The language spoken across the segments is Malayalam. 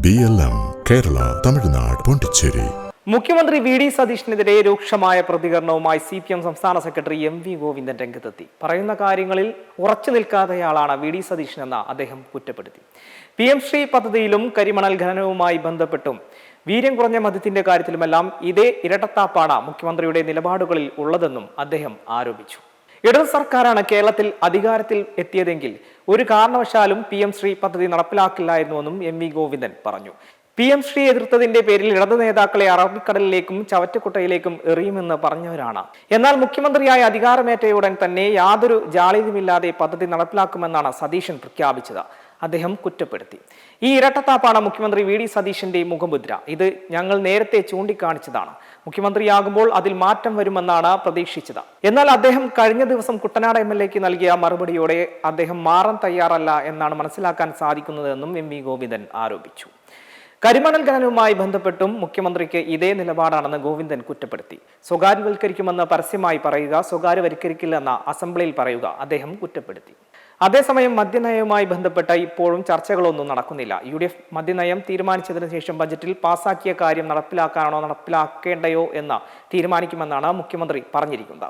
BLM, കേരള, തമിഴ്നാട്, പോണ്ടിച്ചേരി. മുഖ്യമന്ത്രി വി ഡി സതീഷിനെതിരെ രൂക്ഷമായ പ്രതികരണവുമായി CPM സംസ്ഥാന സെക്രട്ടറി MV ഗോവിന്ദൻ രംഗത്തെത്തി. പറയുന്ന കാര്യങ്ങളിൽ ഉറച്ചു നിൽക്കാത്തയാളാണ് വി ഡി സതീശനെന്ന് അദ്ദേഹം കുറ്റപ്പെടുത്തി. PM ശ്രീ പദ്ധതിയിലും കരിമണൽ ഖനനവുമായി ബന്ധപ്പെട്ടും വീര്യം കുറഞ്ഞ മദ്യത്തിന്റെ കാര്യത്തിലുമെല്ലാം ഇതേ ഇരട്ടത്താപ്പാണ് മുഖ്യമന്ത്രിയുടെ നിലപാടുകളിൽ ഉള്ളതെന്നും അദ്ദേഹം ആരോപിച്ചു. ഇടത് സർക്കാരാണ് കേരളത്തിൽ അധികാരത്തിൽ എത്തിയതെങ്കിൽ ഒരു കാരണവശാലും PM ശ്രീ പദ്ധതി നടപ്പിലാക്കില്ലായിരുന്നുവെന്നും MV ഗോവിന്ദൻ പറഞ്ഞു. PM ശ്രീ എതിർത്തതിന്റെ പേരിൽ ഇടത് നേതാക്കളെ അറബിക്കടലിലേക്കും ചവറ്റുകുട്ടയിലേക്കും എറിയുമെന്ന് പറഞ്ഞവരാണ്. എന്നാൽ മുഖ്യമന്ത്രിയായ അധികാരമേറ്റയുടൻ തന്നെ യാതൊരു ജാള്യതയുമില്ലാതെ പദ്ധതി നടപ്പിലാക്കുമെന്നാണ് സതീശൻ പ്രഖ്യാപിച്ചത്. അദ്ദേഹം കുറ്റപ്പെടുത്തി. ഈ ഇരട്ടത്താപ്പാണ് മുഖ്യമന്ത്രി വി ഡി സതീശന്റെ മുഖമുദ്ര. ഇത് ഞങ്ങൾ നേരത്തെ ചൂണ്ടിക്കാണിച്ചതാണ്. മുഖ്യമന്ത്രിയാകുമ്പോൾ അതിൽ മാറ്റം വരുമെന്നാണ് പ്രതീക്ഷിച്ചത്. എന്നാൽ അദ്ദേഹം കഴിഞ്ഞ ദിവസം കുട്ടനാട് MLAക്ക് നൽകിയ മറുപടിയോടെ അദ്ദേഹം മാറാൻ തയ്യാറല്ല എന്നാണ് മനസ്സിലാക്കാൻ സാധിക്കുന്നതെന്നും MV ഗോവിന്ദൻ ആരോപിച്ചു. കരിമണൽ ഖനനവുമായി ബന്ധപ്പെട്ടും മുഖ്യമന്ത്രിക്ക് ഇതേ നിലപാടാണെന്ന് ഗോവിന്ദൻ കുറ്റപ്പെടുത്തി. സ്വകാര്യവൽക്കരിക്കുമെന്ന് പരസ്യമായി പറയുക, സ്വകാര്യവൽക്കരിക്കില്ലെന്ന അസംബ്ലിയിൽ പറയുക അദ്ദേഹം കുറ്റപ്പെടുത്തി. അതേസമയം മദ്യനയവുമായി ബന്ധപ്പെട്ട ഇപ്പോഴും ചർച്ചകളൊന്നും നടക്കുന്നില്ല. UDF മദ്യനയം തീരുമാനിച്ചതിനു ശേഷം ബജറ്റിൽ പാസാക്കിയ കാര്യം നടപ്പിലാക്കാനോ നടപ്പിലാക്കേണ്ടയോ എന്ന് തീരുമാനിക്കുമെന്നാണ് മുഖ്യമന്ത്രി പറഞ്ഞിരിക്കുന്നത്.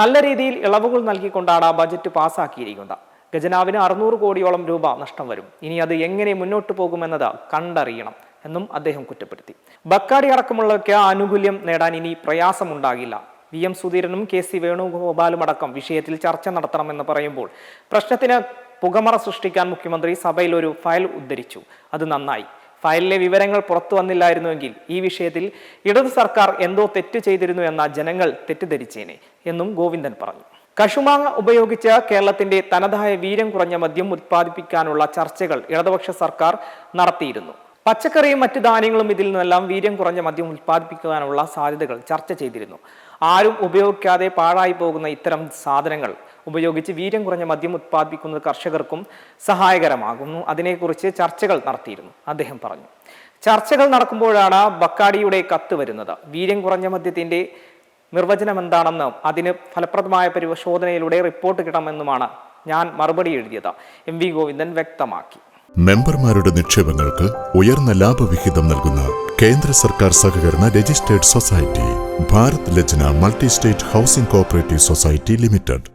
നല്ല രീതിയിൽ ഇളവുകൾ നൽകിക്കൊണ്ടാണ് ബജറ്റ് പാസാക്കിയിരിക്കുന്നത്. ഖജനാവിന് 600 കോടിയോളം രൂപ നഷ്ടം വരും. ഇനി അത് എങ്ങനെ മുന്നോട്ട് പോകുമെന്നത് കണ്ടറിയണം എന്നും അദ്ദേഹം കുറ്റപ്പെടുത്തി. ബക്കാടി അടക്കമുള്ളവർക്ക് ആനുകൂല്യം നേടാൻ ഇനി പ്രയാസമുണ്ടാകില്ല. VM സുധീരനും KC വേണുഗോപാലും അടക്കം വിഷയത്തിൽ ചർച്ച നടത്തണമെന്ന് പറയുമ്പോൾ പ്രശ്നത്തിന് പുകമറ സൃഷ്ടിക്കാൻ മുഖ്യമന്ത്രി സഭയിൽ ഒരു ഫയൽ ഉദ്ധരിച്ചു. അത് നന്നായി. ഫയലിലെ വിവരങ്ങൾ പുറത്തു വന്നില്ലായിരുന്നുവെങ്കിൽ ഈ വിഷയത്തിൽ ഇടത് സർക്കാർ എന്തോ തെറ്റ് ചെയ്തിരുന്നു എന്ന ജനങ്ങൾ തെറ്റിദ്ധരിച്ചേനെ എന്നും ഗോവിന്ദൻ പറഞ്ഞു. കശുമാങ്ങ ഉപയോഗിച്ച് കേരളത്തിന്റെ തനതായ വീര്യം കുറഞ്ഞ മദ്യം ഉത്പാദിപ്പിക്കാനുള്ള ചർച്ചകൾ ഇടതുപക്ഷ സർക്കാർ നടത്തിയിരുന്നു. പച്ചക്കറിയും മറ്റു ധാന്യങ്ങളും ഇതിൽ നിന്നെല്ലാം വീര്യം കുറഞ്ഞ മദ്യം ഉത്പാദിപ്പിക്കാനുള്ള സാധ്യതകൾ ചർച്ച ചെയ്തിരുന്നു. ആരും ഉപയോഗിക്കാതെ പാഴായി പോകുന്ന ഇത്തരം സാധനങ്ങൾ ഉപയോഗിച്ച് വീര്യം കുറഞ്ഞ മദ്യം ഉത്പാദിപ്പിക്കുന്നത് കർഷകർക്കും സഹായകരമാകുന്നു. അതിനെക്കുറിച്ച് ചർച്ചകൾ നടത്തിയിരുന്നു അദ്ദേഹം പറഞ്ഞു. ചർച്ചകൾ നടക്കുമ്പോഴാണ് ബക്കാടിയുടെ കത്ത് വരുന്നത്. വീര്യം കുറഞ്ഞ മദ്യത്തിന്റെ നിർവചനം എന്താണെന്നും അതിന് ഫലപ്രദമായ പരിശോധനയിലൂടെ റിപ്പോർട്ട് കിട്ടണമെന്നുമാണ് ഞാൻ മറുപടി എഴുതിയത് MV ഗോവിന്ദൻ വ്യക്തമാക്കി. മെമ്പർമാരുടെ നിക്ഷേപങ്ങൾക്ക് ഉയർന്ന ലാഭവിഹിതം നൽകുന്ന കേന്ദ്ര സർക്കാർ സഹകരണ registered society Bharat Lajna multi state housing cooperative society limited.